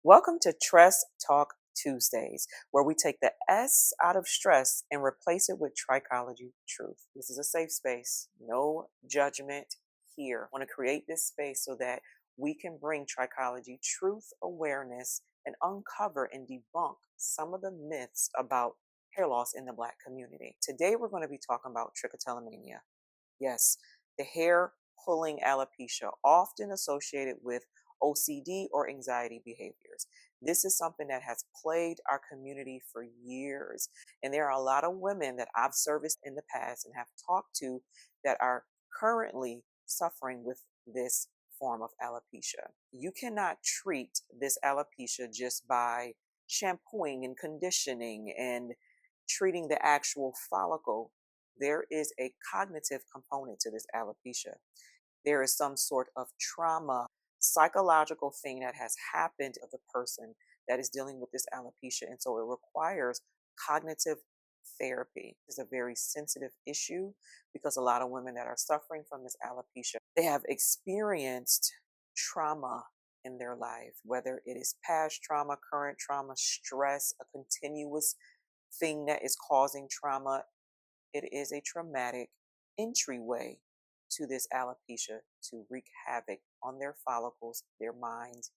Welcome to Tress Talk Tuesdays, where we take the S out of stress and replace it with trichology truth. This is a safe space, no judgment here. I want to create this space so that we can bring trichology truth awareness and uncover and debunk some of the myths about hair loss in the Black community. Today, we're going to be talking about trichotillomania. Yes, the hair pulling alopecia, often associated with OCD or anxiety behaviors. This is something that has plagued our community for years. And there are a lot of women that I've serviced in the past and have talked to that are currently suffering with this form of alopecia. You cannot treat this alopecia just by shampooing and conditioning and treating the actual follicle. There is a cognitive component to this alopecia. There is some sort of trauma, psychological thing that has happened to the person that is dealing with this alopecia. And so it requires cognitive therapy. It's a very sensitive issue because a lot of women that are suffering from this alopecia, they have experienced trauma in their life, whether it is past trauma, current trauma, stress, a continuous thing that is causing trauma. It is a traumatic entryway to this alopecia to wreak havoc on their follicles, their minds,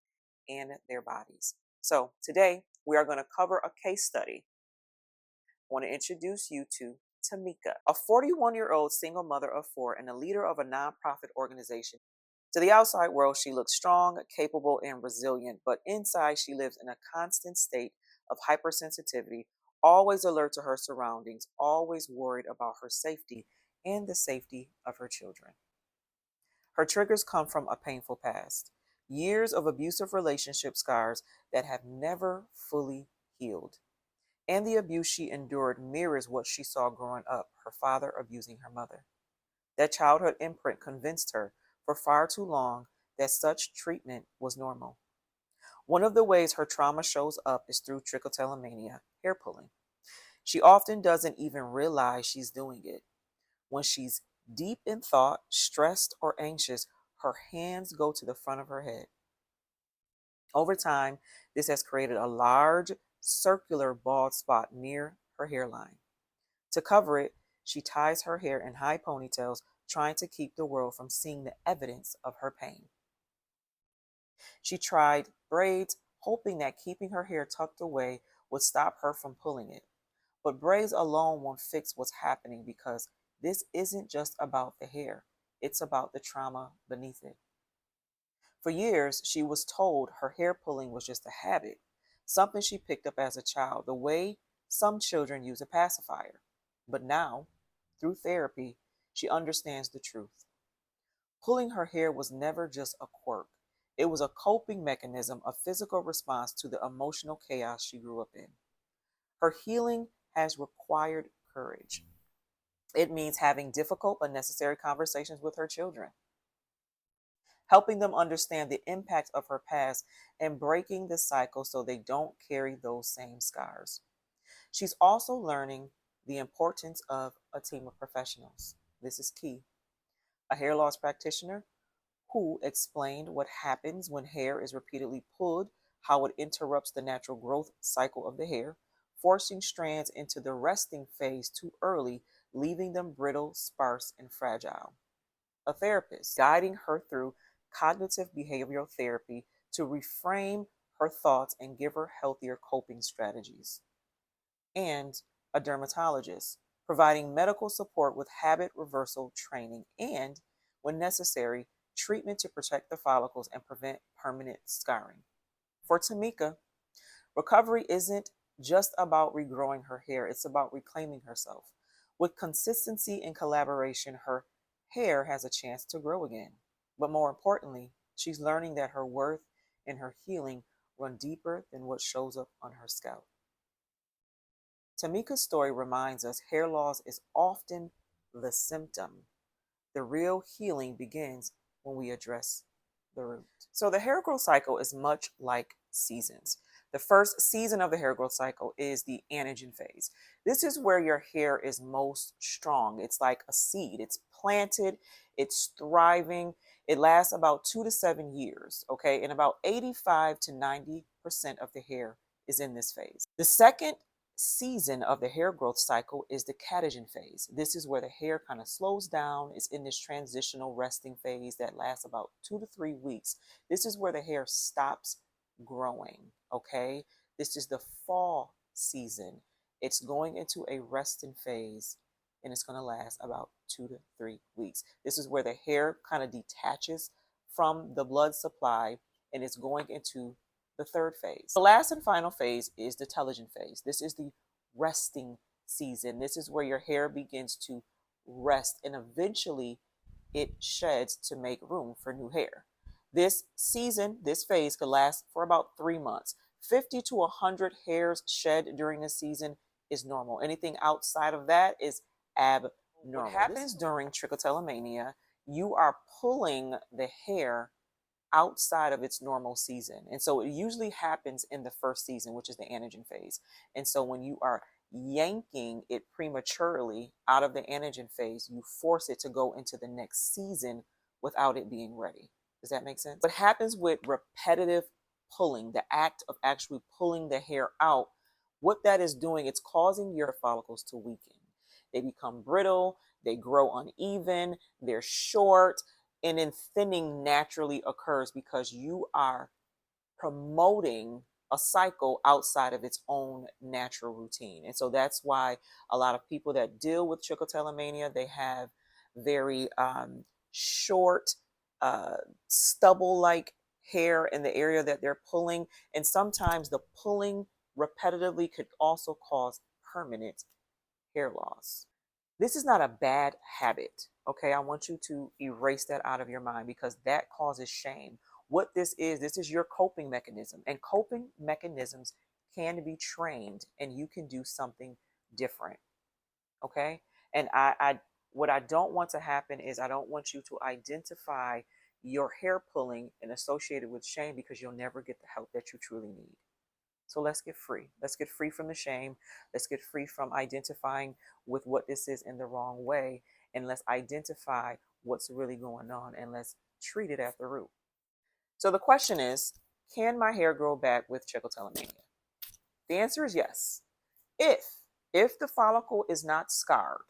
and their bodies. So today we are going to cover a case study. I want to introduce you to Tamika, a 41-year-old single mother of 4 and a leader of a nonprofit organization. To the outside world, she looks strong, capable, and resilient, but inside she lives in a constant state of hypersensitivity, always alert to her surroundings, always worried about her safety and the safety of her children. Her triggers come from a painful past, years of abusive relationship scars that have never fully healed. And the abuse she endured mirrors what she saw growing up, her father abusing her mother. That childhood imprint convinced her for far too long that such treatment was normal. One of the ways her trauma shows up is through trichotillomania, hair pulling. She often doesn't even realize she's doing it. When she's deep in thought, stressed, or anxious, her hands go to the front of her head. Over time, this has created a large, circular bald spot near her hairline. To cover it, she ties her hair in high ponytails, trying to keep the world from seeing the evidence of her pain. She tried braids, hoping that keeping her hair tucked away would stop her from pulling it. But braids alone won't fix what's happening because this isn't just about the hair. It's about the trauma beneath it. For years, she was told her hair pulling was just a habit, something she picked up as a child, the way some children use a pacifier. But now, through therapy, she understands the truth. Pulling her hair was never just a quirk. It was a coping mechanism, a physical response to the emotional chaos she grew up in. Her healing has required courage. It means having difficult but necessary conversations with her children, helping them understand the impact of her past and breaking the cycle so they don't carry those same scars. She's also learning the importance of a team of professionals. This is key. A hair loss practitioner who explained what happens when hair is repeatedly pulled, how it interrupts the natural growth cycle of the hair, forcing strands into the resting phase too early, leaving them brittle, sparse, and fragile. A therapist guiding her through cognitive behavioral therapy to reframe her thoughts and give her healthier coping strategies. And a dermatologist providing medical support with habit reversal training and, when necessary, treatment to protect the follicles and prevent permanent scarring. For Tamika, recovery isn't just about regrowing her hair, it's about reclaiming herself. With consistency and collaboration, her hair has a chance to grow again. But more importantly, she's learning that her worth and her healing run deeper than what shows up on her scalp. Tamika's story reminds us hair loss is often the symptom. The real healing begins when we address the root. So the hair growth cycle is much like seasons. The first season of the hair growth cycle is the anagen phase. This is where your hair is most strong. It's like a seed. It's planted, it's thriving. It lasts about 2 to 7 years, okay? And about 85 to 90% of the hair is in this phase. The second season of the hair growth cycle is the catagen phase. This is where the hair kind of slows down. It's in this transitional resting phase that lasts about 2 to 3 weeks. This is where the hair stops growing, okay? This is the fall season. It's going into a resting phase, and it's going to last about 2 to 3 weeks. This is where the hair kind of detaches from the blood supply, and it's going into the third phase. The last and final phase is the telogen phase. This is the resting season. This is where your hair begins to rest, and eventually it sheds to make room for new hair. This season, this phase could last for about 3 months. 50 to 100 hairs shed during the season is normal. Anything outside of that is abnormal. What happens during trichotillomania, you are pulling the hair outside of its normal season. And so it usually happens in the first season, which is the anagen phase. And so when you are yanking it prematurely out of the anagen phase, you force it to go into the next season without it being ready. Does that make sense? What happens with repetitive pulling, the act of actually pulling the hair out, what that is doing, it's causing your follicles to weaken. They become brittle, they grow uneven, they're short, and then thinning naturally occurs because you are promoting a cycle outside of its own natural routine. And so that's why a lot of people that deal with trichotillomania, they have very short, stubble-like hair in the area that they're pulling. And sometimes the pulling repetitively could also cause permanent hair loss. This is not a bad habit, okay? I want you to erase that out of your mind because that causes shame. What this is your coping mechanism, and coping mechanisms can be trained, and you can do something different, okay? And what I don't want to happen is I don't want you to identify your hair pulling and associate it with shame because you'll never get the help that you truly need. So let's get free. Let's get free from the shame. Let's get free from identifying with what this is in the wrong way. And let's identify what's really going on, and let's treat it at the root. So the question is, can my hair grow back with trichotillomania? The answer is yes. If the follicle is not scarred,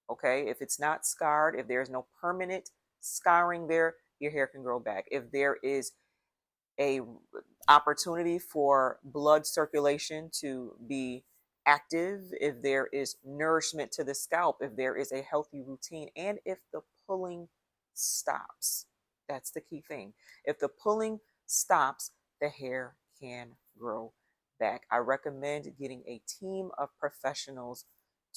okay, if it's not scarred, if there's no permanent scarring there, your hair can grow back. If there is a opportunity for blood circulation to be active, if there is nourishment to the scalp, if there is a healthy routine, and if the pulling stops. That's the key thing. If the pulling stops, the hair can grow back. I recommend getting a team of professionals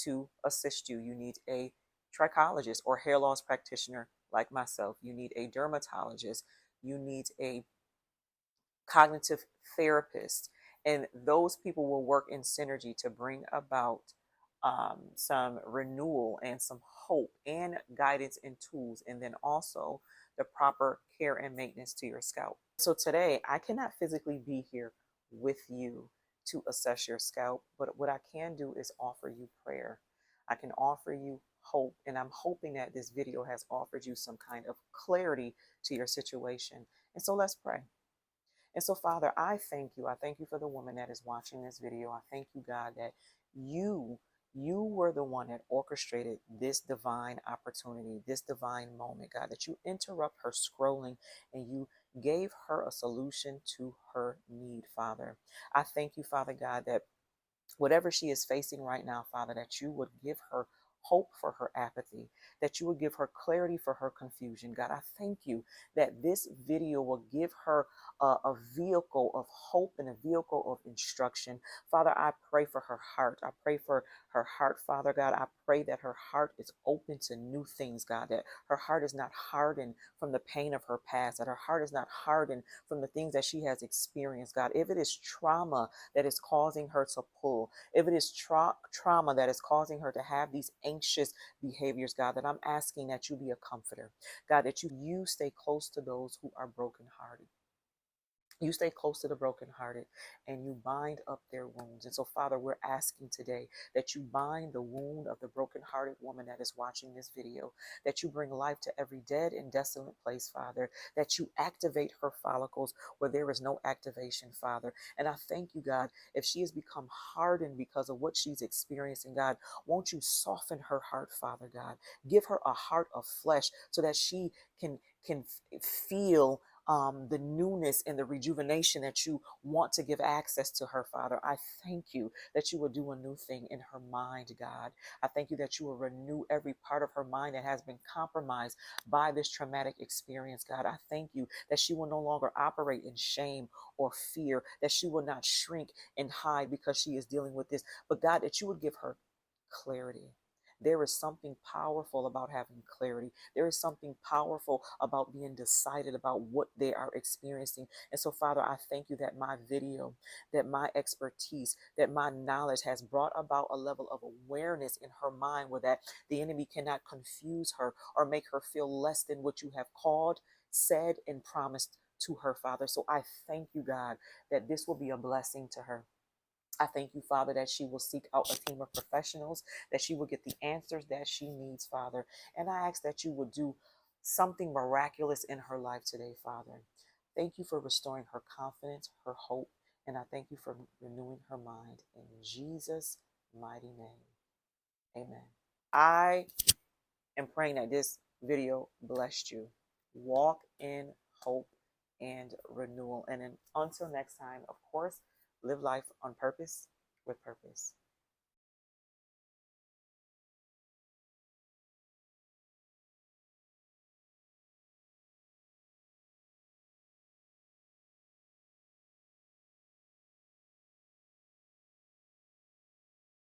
to assist you. You need a trichologist or hair loss practitioner like myself. You need a dermatologist. You need a cognitive therapist, and those people will work in synergy to bring about some renewal and some hope and guidance and tools, and then also the proper care and maintenance to your scalp. So today I cannot physically be here with you to assess your scalp, but what I can do is offer you prayer. I can offer you hope, and I'm hoping that this video has offered you some kind of clarity to your situation. And so let's pray. And so, Father, I thank you. I thank you for the woman that is watching this video. I thank you, God, that you were the one that orchestrated this divine opportunity, this divine moment, God, that you interrupt her scrolling and you gave her a solution to her need, Father. I thank you, Father God, that whatever she is facing right now, Father, that you would give her hope for her apathy, that you would give her clarity for her confusion. God, I thank you that this video will give her a vehicle of hope and a vehicle of instruction. Father, I pray for her heart. I pray for her heart, Father God. I pray that her heart is open to new things, God, that her heart is not hardened from the pain of her past, that her heart is not hardened from the things that she has experienced, God. If it is trauma that is causing her to pull, if it is trauma that is causing her to have these anxious behaviors, God, that I'm asking that you be a comforter. God, that you stay close to those who are brokenhearted. You stay close to the brokenhearted and you bind up their wounds. And so, Father, we're asking today that you bind the wound of the brokenhearted woman that is watching this video, that you bring life to every dead and desolate place, Father, that you activate her follicles where there is no activation, Father. And I thank you, God, if she has become hardened because of what she's experiencing, God, won't you soften her heart, Father God? Give her a heart of flesh so that she can feel the newness and the rejuvenation that you want to give access to her, Father. I thank you that you will do a new thing in her mind, God. I thank you that you will renew every part of her mind that has been compromised by this traumatic experience, God. I thank you that she will no longer operate in shame or fear, that she will not shrink and hide because she is dealing with this, but God, that you would give her clarity. There is something powerful about having clarity. There is something powerful about being decided about what they are experiencing. And so, Father, I thank you that my video, that my expertise, that my knowledge has brought about a level of awareness in her mind where that the enemy cannot confuse her or make her feel less than what you have called, said, and promised to her, Father. So I thank you, God, that this will be a blessing to her. I thank you, Father, that she will seek out a team of professionals, that she will get the answers that she needs, Father. And I ask that you would do something miraculous in her life today, Father. Thank you for restoring her confidence, her hope, and I thank you for renewing her mind. In Jesus' mighty name, amen. I am praying that this video blessed you. Walk in hope and renewal. And then until next time, of course, live life on purpose with purpose.